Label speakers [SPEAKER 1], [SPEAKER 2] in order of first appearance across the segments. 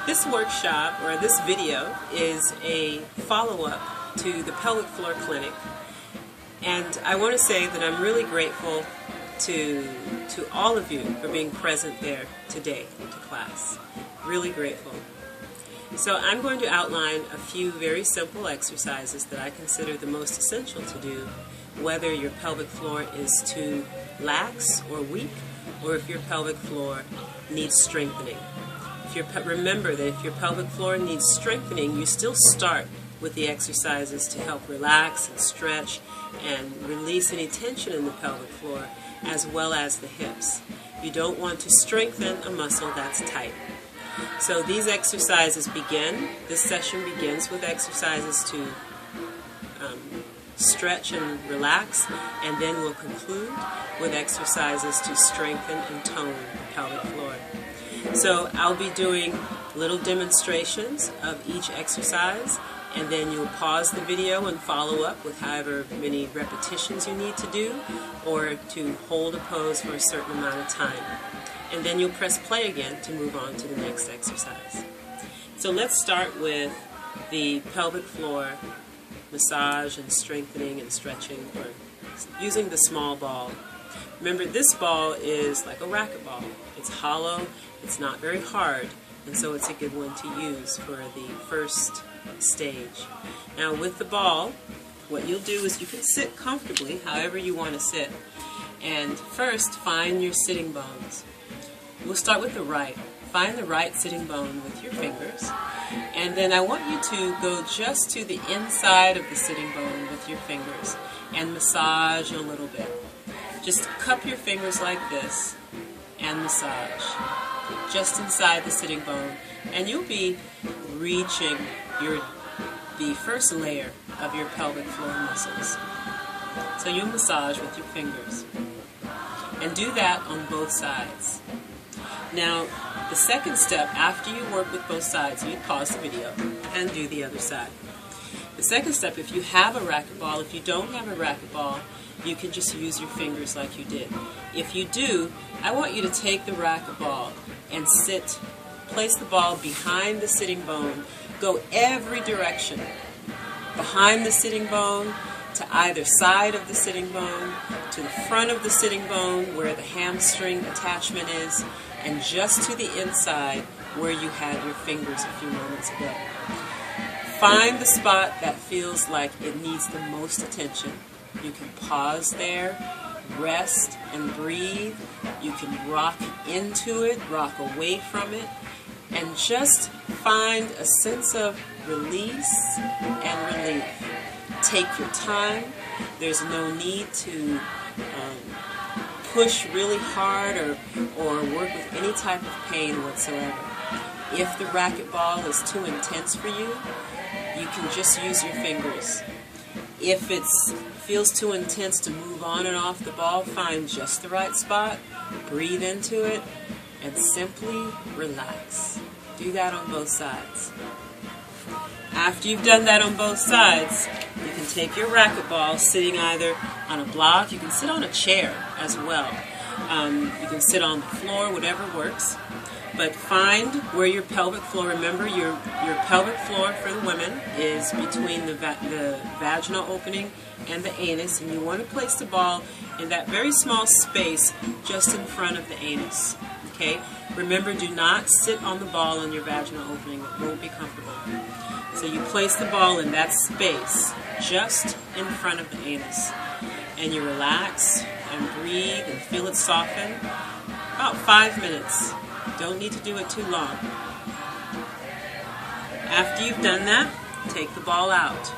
[SPEAKER 1] This workshop, or this video, is a follow-up to the Pelvic Floor Clinic. And I want to say that I'm really grateful to all of you for being present there today to class. Really grateful. So I'm going to outline a few very simple exercises that I consider the most essential to do, whether your pelvic floor is too lax or weak, or if your pelvic floor needs strengthening. Remember that if your pelvic floor needs strengthening, you still start with the exercises to help relax and stretch and release any tension in the pelvic floor, as well as the hips. You don't want to strengthen a muscle that's tight. So these exercises this session begins with exercises to stretch and relax, and then we'll conclude with exercises to strengthen and tone the pelvic floor. So I'll be doing little demonstrations of each exercise, and then you'll pause the video and follow up with however many repetitions you need to do, or to hold a pose for a certain amount of time. And then you'll press play again to move on to the next exercise. So let's start with the pelvic floor massage and strengthening and stretching, or using the small ball. Remember, this ball is like a racquetball. It's hollow, it's not very hard, and so it's a good one to use for the first stage. Now with the ball, what you'll do is you can sit comfortably however you want to sit, and first find your sitting bones. We'll start with the right. Find the right sitting bone with your fingers, and then I want you to go just to the inside of the sitting bone with your fingers and massage a little bit. Just cup your fingers like this and massage just inside the sitting bone, and you'll be reaching the first layer of your pelvic floor muscles. So you massage with your fingers, and do that on both sides. Now, the second step, after you work with both sides, you pause the video and do the other side. The second step, if you have a racquetball, if you don't have a racquetball, you can just use your fingers like you did. If you do, I want you to take the racquetball and place the ball behind the sitting bone. Go every direction. Behind the sitting bone, to either side of the sitting bone, to the front of the sitting bone where the hamstring attachment is, and just to the inside where you had your fingers a few moments ago. Find the spot that feels like it needs the most attention. You can pause there, rest and breathe. You can rock into it, rock away from it, and just find a sense of release and relief. Take your time. There's no need to push really hard or work with any type of pain whatsoever. If the racquetball is too intense for you, you can just use your fingers. If it feels too intense to move on and off the ball, find just the right spot, breathe into it, and simply relax. Do that on both sides. After you've done that on both sides, you can take your racquetball, sitting either on a block, you can sit on a chair as well. You can sit on the floor, whatever works. But find where your pelvic floor, remember your pelvic floor for the women is between the vaginal opening and the anus, and you want to place the ball in that very small space just in front of the anus. Okay? Remember, do not sit on the ball on your vaginal opening. It won't be comfortable. So you place the ball in that space just in front of the anus, and you relax and breathe and feel it soften. About 5 minutes. Don't need to do it too long. After you've done that, take the ball out.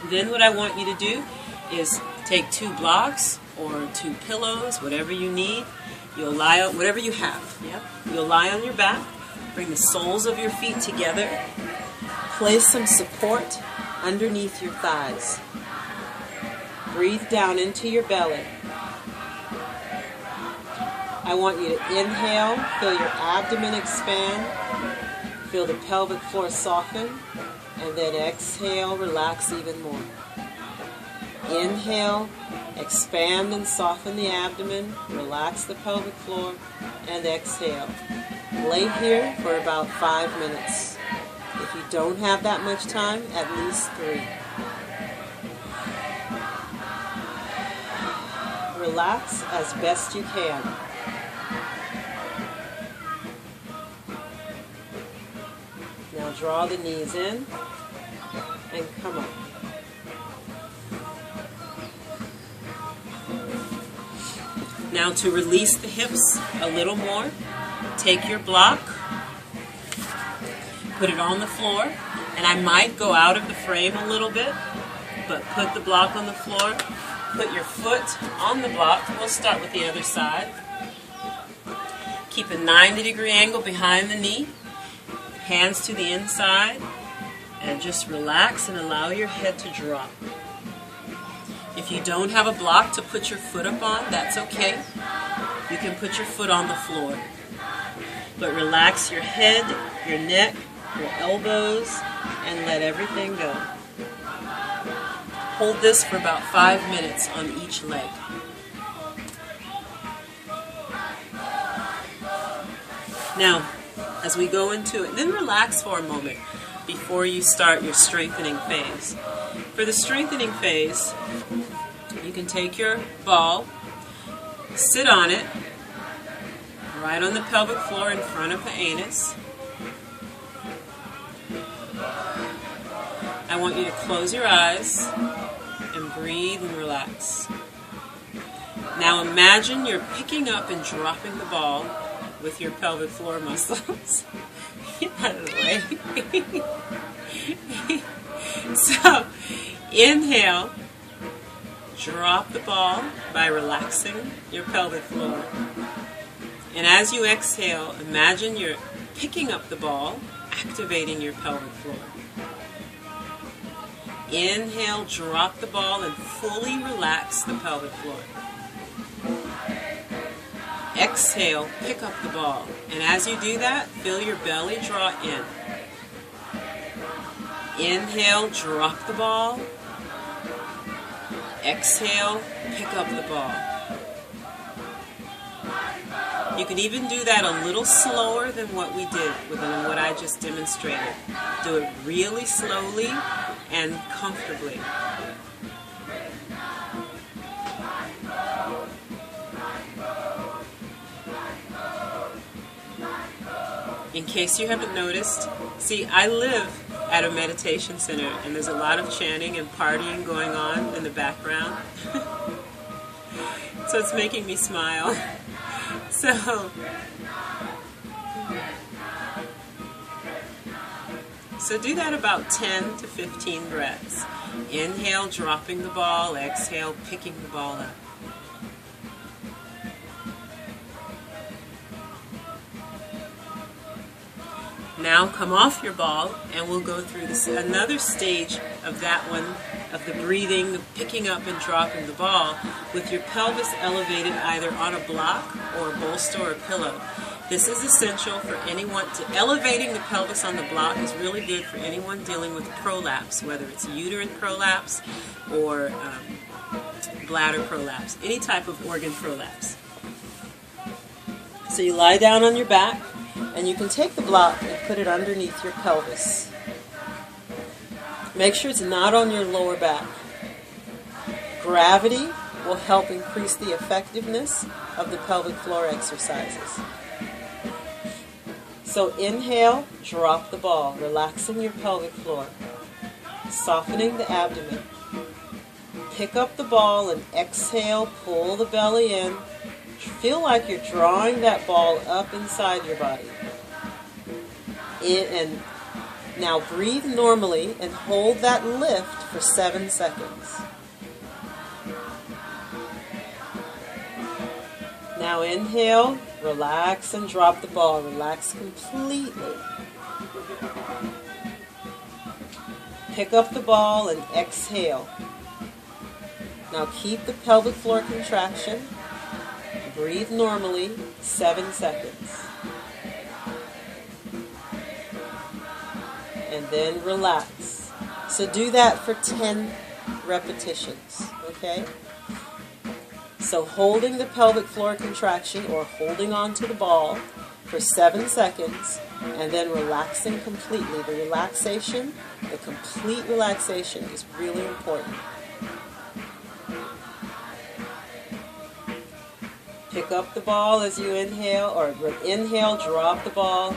[SPEAKER 1] Then what I want you to do is take 2 blocks or 2 pillows, whatever you need. You'll lie on whatever you have. Yep. You'll lie on your back. Bring the soles of your feet together. Place some support underneath your thighs. Breathe down into your belly. I want you to inhale, feel your abdomen expand, feel the pelvic floor soften, and then exhale, relax even more. Inhale, expand and soften the abdomen, relax the pelvic floor, and exhale. Lay here for about 5 minutes. If you don't have that much time, at least 3. Relax as best you can. Now draw the knees in and come up. Now to release the hips a little more, take your block, put it on the floor, and I might go out of the frame a little bit, but put the block on the floor, put your foot on the block. We'll start with the other side. Keep a 90-degree angle behind the knee, hands to the inside, and just relax and allow your head to drop. If you don't have a block to put your foot up on, that's okay. You can put your foot on the floor. But relax your head, your neck, your elbows, and let everything go. Hold this for about 5 minutes on each leg. Now, as we go into it, then relax for a moment before you start your strengthening phase. For the strengthening phase, you can take your ball, sit on it, right on the pelvic floor in front of the anus. I want you to close your eyes and breathe and relax. Now imagine you're picking up and dropping the ball with your pelvic floor muscles. Get out of the way. So, inhale, drop the ball by relaxing your pelvic floor. And as you exhale, imagine you're picking up the ball, activating your pelvic floor. Inhale, drop the ball, and fully relax the pelvic floor. Exhale, pick up the ball. And as you do that, feel your belly draw in. Inhale, drop the ball. Exhale, pick up the ball. You can even do that a little slower than what we did, than what I just demonstrated. Do it really slowly and comfortably. In case you haven't noticed, see, I live at a meditation center and there's a lot of chanting and partying going on in the background. So it's making me smile. So do that about 10 to 15 breaths. Inhale, dropping the ball. Exhale, picking the ball up. Now come off your ball and we'll go through this another stage of that one, of the breathing, the picking up and dropping the ball with your pelvis elevated either on a block or a bolster or a pillow. This is essential for anyone elevating the pelvis on the block is really good for anyone dealing with prolapse, whether it's uterine prolapse or bladder prolapse, any type of organ prolapse. So you lie down on your back and you can take the block and put it underneath your pelvis. Make sure it's not on your lower back. Gravity will help increase the effectiveness of the pelvic floor exercises. So inhale, drop the ball, relaxing your pelvic floor, softening the abdomen. Pick up the ball and exhale, pull the belly in. Feel like you're drawing that ball up inside your body. And now breathe normally and hold that lift for 7 seconds. Now inhale, relax and drop the ball. Relax completely. Pick up the ball and exhale. Now keep the pelvic floor contraction. Breathe normally, 7 seconds. And then relax. So do that for 10 repetitions, okay? So holding the pelvic floor contraction or holding on to the ball for 7 seconds, and then relaxing completely. The relaxation, the complete relaxation is really important. Pick up the ball as you inhale, or inhale, drop the ball,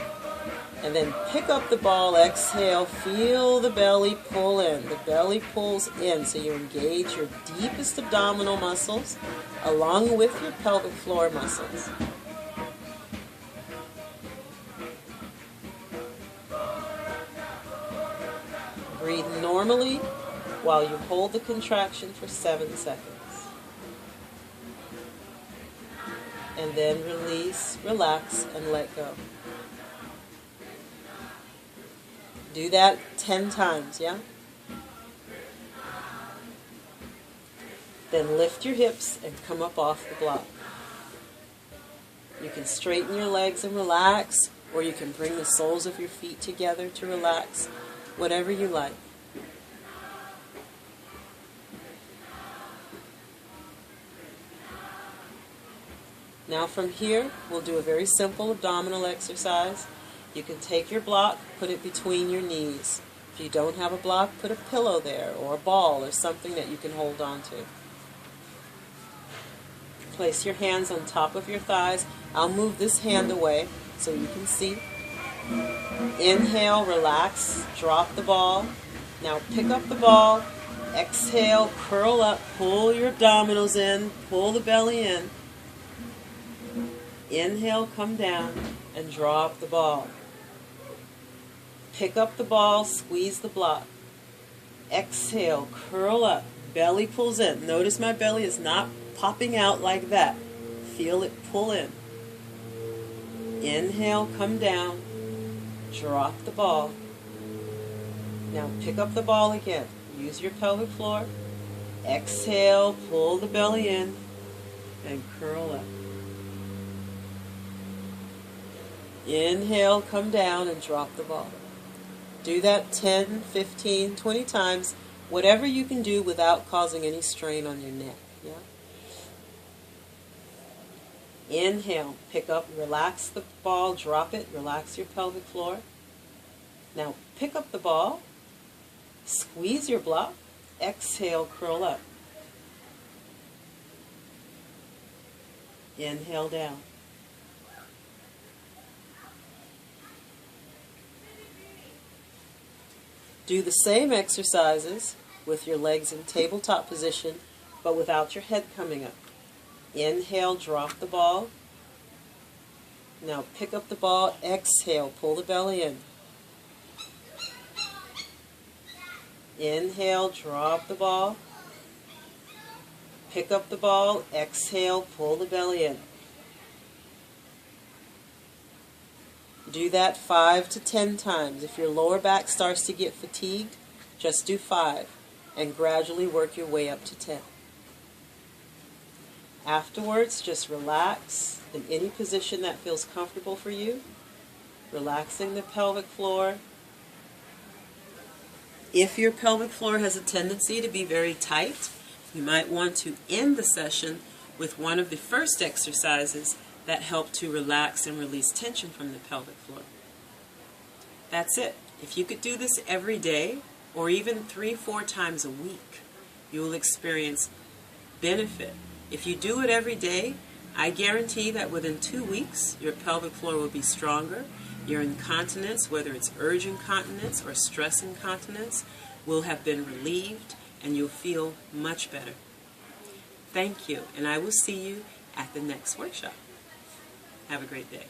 [SPEAKER 1] and then pick up the ball, exhale, feel the belly pull in. The belly pulls in, so you engage your deepest abdominal muscles along with your pelvic floor muscles. Breathe normally while you hold the contraction for 7 seconds. And then release, relax, and let go. Do that 10 times, yeah? Then lift your hips and come up off the block. You can straighten your legs and relax, or you can bring the soles of your feet together to relax, whatever you like. Now from here, we'll do a very simple abdominal exercise. You can take your block, put it between your knees. If you don't have a block, put a pillow there, or a ball, or something that you can hold on to. Place your hands on top of your thighs. I'll move this hand away so you can see. Inhale, relax, drop the ball. Now pick up the ball, exhale, curl up, pull your abdominals in, pull the belly in. Inhale, come down, and drop the ball. Pick up the ball, squeeze the block. Exhale, curl up, belly pulls in. Notice my belly is not popping out like that. Feel it pull in. Inhale, come down, drop the ball. Now pick up the ball again. Use your pelvic floor. Exhale, pull the belly in, and curl up. Inhale, come down, and drop the ball. Do that 10, 15, 20 times, whatever you can do without causing any strain on your neck. Yeah? Inhale, pick up, relax the ball, drop it, relax your pelvic floor. Now pick up the ball, squeeze your block, exhale, curl up. Inhale down. Do the same exercises with your legs in tabletop position, but without your head coming up. Inhale, drop the ball. Now pick up the ball, exhale, pull the belly in. Inhale, drop the ball. Pick up the ball, exhale, pull the belly in. Do that 5 to 10 times. If your lower back starts to get fatigued, just do 5 and gradually work your way up to 10. Afterwards, just relax in any position that feels comfortable for you, relaxing the pelvic floor. If your pelvic floor has a tendency to be very tight, you might want to end the session with one of the first exercises that help to relax and release tension from the pelvic floor. That's it. If you could do this every day, or even 3-4 times a week, you will experience benefit. If you do it every day, I guarantee that within 2 weeks, your pelvic floor will be stronger. Your incontinence, whether it's urge incontinence or stress incontinence, will have been relieved, and you'll feel much better. Thank you, and I will see you at the next workshop. Have a great day.